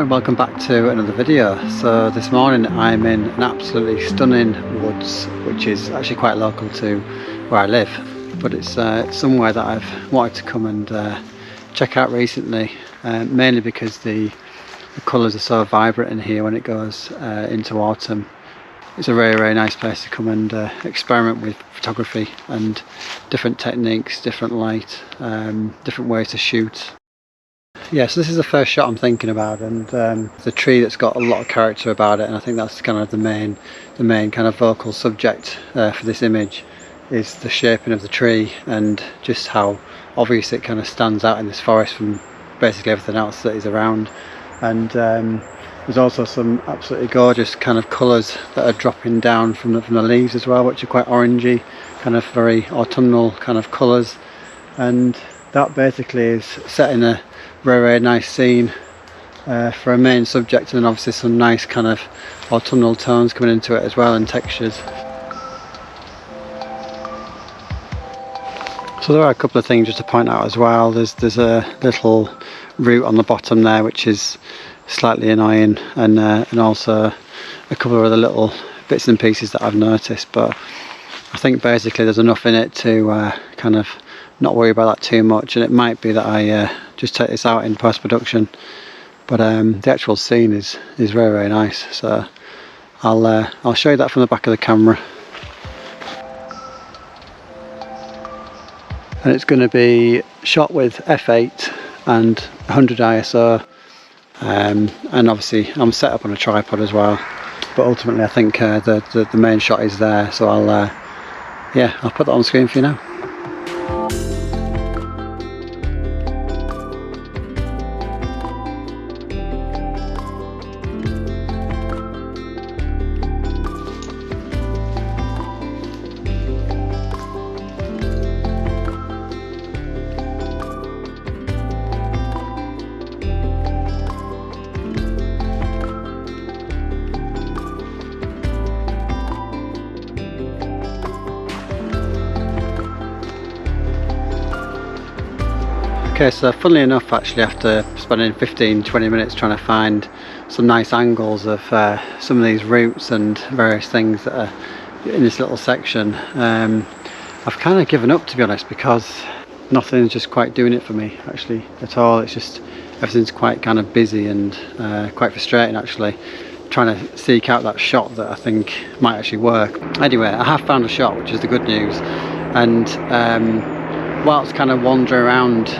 and welcome back to another video. So this morning I'm in an absolutely stunning woods, which is actually quite local to where I live, but it's somewhere that I've wanted to come and check out recently, mainly because the colours are so vibrant in here when it goes into autumn. It's a very nice place to come and experiment with photography and different techniques, different light, different ways to shoot. Yeah, so this is the first shot I'm thinking about, and the tree that's got a lot of character about it, and I think that's kind of the main kind of vocal subject for this image, is the shaping of the tree and just how obvious it kind of stands out in this forest from basically everything else that is around. And there's also some absolutely gorgeous kind of colours that are dropping down from the leaves as well, which are quite orangey, kind of very autumnal kind of colours, and that basically is setting a very nice scene for a main subject, and obviously some nice kind of autumnal tones coming into it as well, and textures. So there are a couple of things just to point out as well. There's a little root on the bottom there which is slightly annoying, and also a couple of other little bits and pieces that I've noticed, but I think basically there's enough in it to kind of not worry about that too much, and it might be that I just take this out in post-production, but the actual scene is very nice, so I'll show you that from the back of the camera. And it's going to be shot with f8 and 100 ISO, and obviously I'm set up on a tripod as well, but ultimately I think the main shot is there, so I'll put that on screen for you now. Okay, so funnily enough, actually after spending 15-20 minutes trying to find some nice angles of some of these roots and various things that are in this little section, I've kind of given up, to be honest, because nothing's just quite doing it for me actually at all. It's just everything's quite kind of busy and quite frustrating actually, trying to seek out that shot that I think might actually work. Anyway, I have found a shot, which is the good news, and whilst kind of wandering around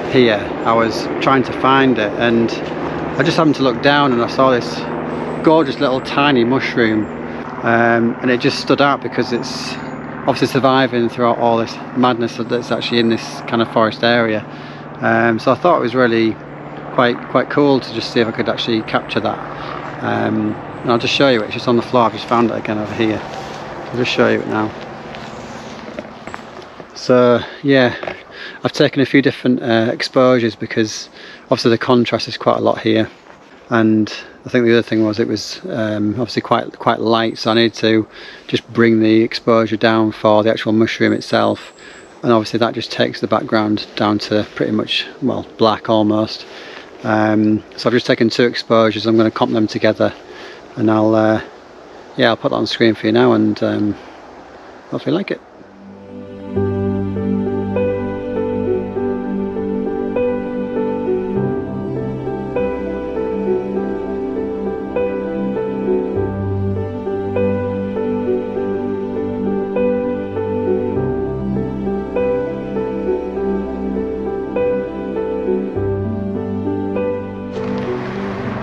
here I was trying to find it, and I just happened to look down and I saw this gorgeous little tiny mushroom, and it just stood out because it's obviously surviving throughout all this madness that's actually in this kind of forest area. So I thought it was really quite cool to just see if I could actually capture that, and I'll just show you it. It's just on the floor. I've just found it again over here. I'll just show you it now. So yeah, I've taken a few different exposures because obviously the contrast is quite a lot here, and I think the other thing was it was obviously quite light, so I needed to just bring the exposure down for the actual mushroom itself, and obviously that just takes the background down to pretty much, well, black almost. So I've just taken two exposures. I'm going to comp them together, and I'll put that on screen for you now, and hopefully you like it.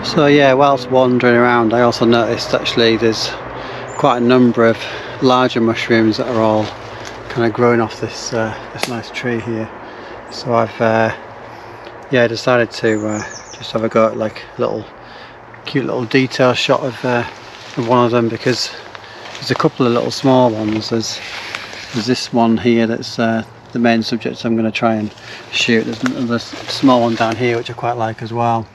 So yeah, whilst wandering around I also noticed actually there's quite a number of larger mushrooms that are all kind of growing off this nice tree here. So I've decided to just have a go at like a cute little detail shot of one of them, because there's a couple of little small ones. There's this one here that's the main subject I'm going to try and shoot. There's another small one down here which I quite like as well.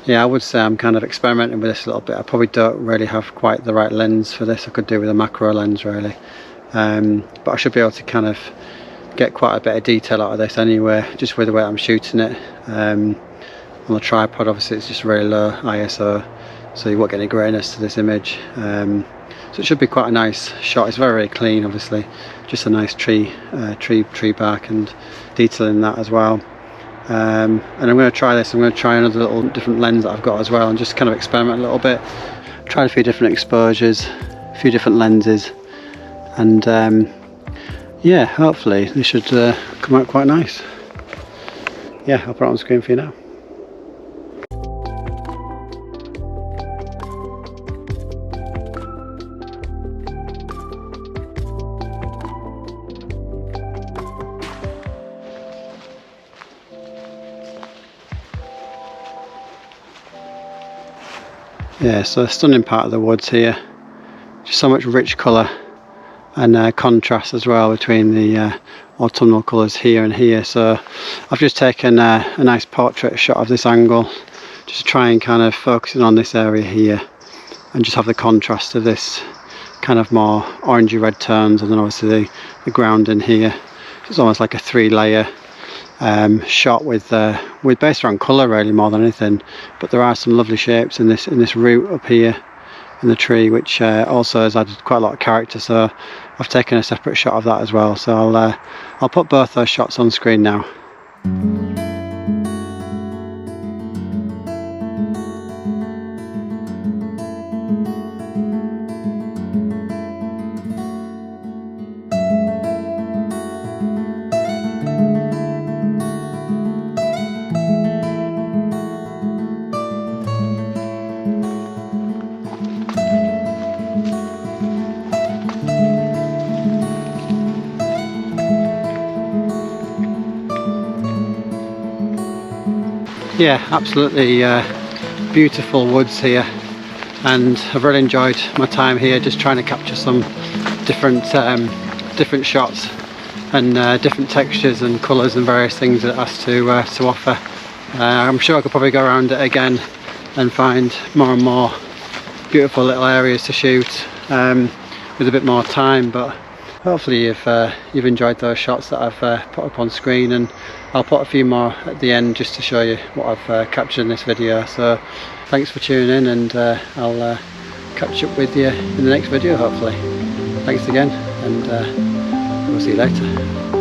Yeah, I would say I'm kind of experimenting with this a little bit. I probably don't really have quite the right lens for this. I could do with a macro lens really, but I should be able to kind of get quite a bit of detail out of this anyway, just with the way I'm shooting it. on the tripod. Obviously it's just very low ISO, so you won't get any grayness to this image. So it should be quite a nice shot. It's very, very clean, obviously, just a nice tree bark and detail in that as well. And I'm going to try this. I'm going to try another little different lens that I've got as well, and just kind of experiment a little bit. Try a few different exposures, a few different lenses, and yeah, hopefully this should come out quite nice. Yeah, I'll put it on screen for you now. Yeah, so a stunning part of the woods here. Just so much rich colour and contrast as well between the autumnal colours here and here. So I've just taken a nice portrait shot of this angle, just to try and kind of focusing on this area here, and just have the contrast of this kind of more orangey red tones, and then obviously the ground in here. It's almost like a 3-layer shot with based around colour really more than anything. But there are some lovely shapes in this root up here in the tree, which also has added quite a lot of character. So I've taken a separate shot of that as well. So I'll put both those shots on screen now. Yeah, absolutely beautiful woods here, and I've really enjoyed my time here, just trying to capture some different shots and different textures and colours and various things that it has to offer. I'm sure I could probably go around it again and find more and more beautiful little areas to shoot with a bit more time, but hopefully you've enjoyed those shots that I've put up on screen, and I'll put a few more at the end just to show you what I've captured in this video. So thanks for tuning in, and I'll catch up with you in the next video hopefully. Thanks again, and we'll see you later.